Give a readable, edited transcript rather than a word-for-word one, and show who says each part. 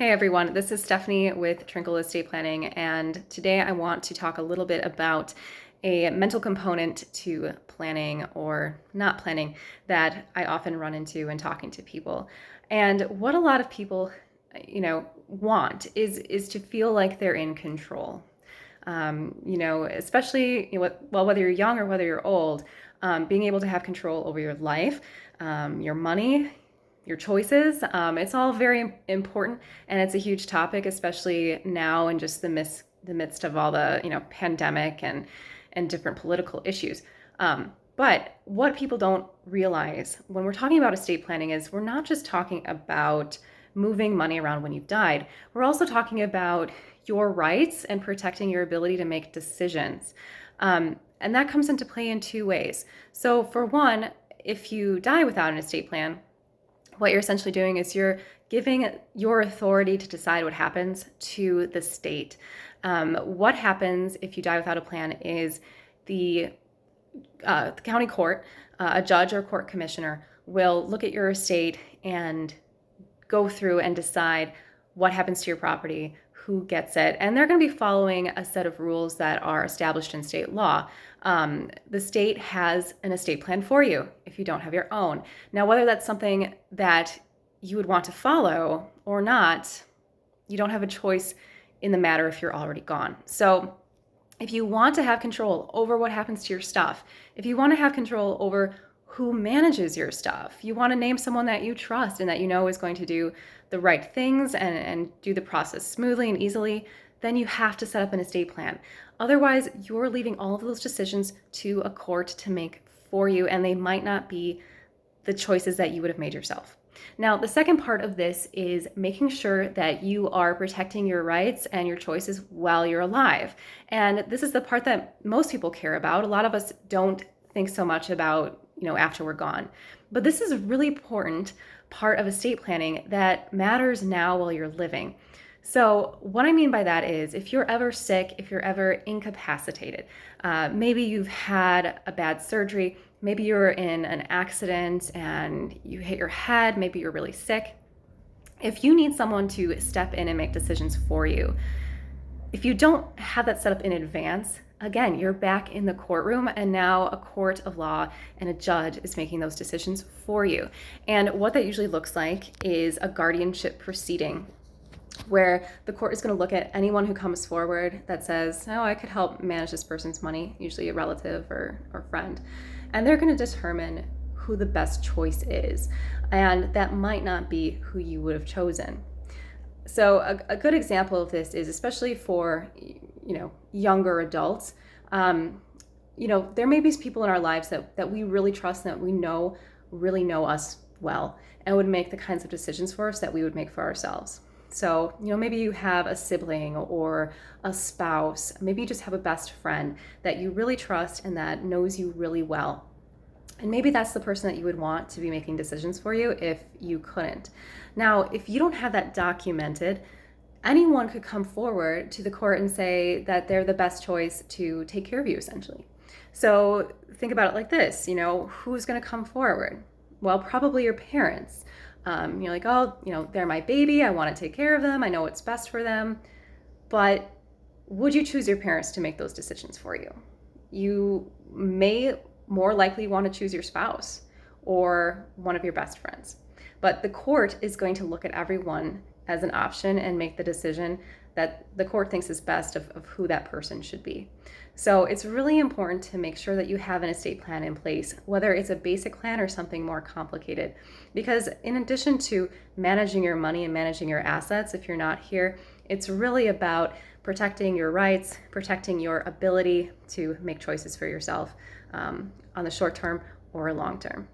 Speaker 1: Hey everyone, this is Stephanie with Trinkle Estate Planning, and today I want to talk a little bit about a mental component to planning or not planning that I often run into when talking to people. And what a lot of people, want is to feel like they're in control. Especially whether you're young or whether you're old, being able to have control over your life, your money, your choices. It's all very important, and it's a huge topic, especially now in just the midst of all the pandemic and different political issues. But what people don't realize when we're talking about estate planning is we're not just talking about moving money around when you've died. We're also talking about your rights and protecting your ability to make decisions. And that comes into play in two ways. So for one, if you die without an estate plan, what you're essentially doing is you're giving your authority to decide what happens to the state. What happens if you die without a plan is the county court, a judge or court commissioner will look at your estate and go through and decide what happens to your property, who gets it, and they're going to be following a set of rules that are established in state law. The state has an estate plan for you if you don't have your own. Now, whether that's something that you would want to follow or not, you don't have a choice in the matter if you're already gone. So if you want to have control over what happens to your stuff, if you want to have control over who manages your stuff, you want to name someone that you trust and that you know is going to do the right things and do the process smoothly and easily, then you have to set up an estate plan. Otherwise, you're leaving all of those decisions to a court to make for you, and they might not be the choices that you would have made yourself. Now, the second part of this is making sure that you are protecting your rights and your choices while you're alive. And this is the part that most people care about. A lot of us don't think so much about, after we're gone. But this is a really important part of estate planning that matters now while you're living. So what I mean by that is if you're ever sick, if you're ever incapacitated, maybe you've had a bad surgery, maybe you're in an accident and you hit your head, maybe you're really sick. If you need someone to step in and make decisions for you, if you don't have that set up in advance, again, you're back in the courtroom, and now a court of law and a judge is making those decisions for you. And what that usually looks like is a guardianship proceeding, where the court is going to look at anyone who comes forward that says, oh, I could help manage this person's money, usually a relative or friend. And they're going to determine who the best choice is. And that might not be who you would have chosen. So a good example of this is especially for, younger adults. There may be people in our lives that we really trust, that we know really know us well and would make the kinds of decisions for us that we would make for ourselves. So, maybe you have a sibling or a spouse, maybe you just have a best friend that you really trust and that knows you really well. And maybe that's the person that you would want to be making decisions for you if you couldn't. Now, if you don't have that documented, anyone could come forward to the court and say that they're the best choice to take care of you, essentially. So think about it like this, who's going to come forward? Well, probably your parents. You're like, they're my baby. I want to take care of them. I know what's best for them. But would you choose your parents to make those decisions for you? You may more likely want to choose your spouse or one of your best friends. But the court is going to look at everyone as an option and make the decision that the court thinks is best of who that person should be. So it's really important to make sure that you have an estate plan in place, whether it's a basic plan or something more complicated. Because in addition to managing your money and managing your assets, if you're not here, it's really about protecting your rights, protecting your ability to make choices for yourself on the short term or long term.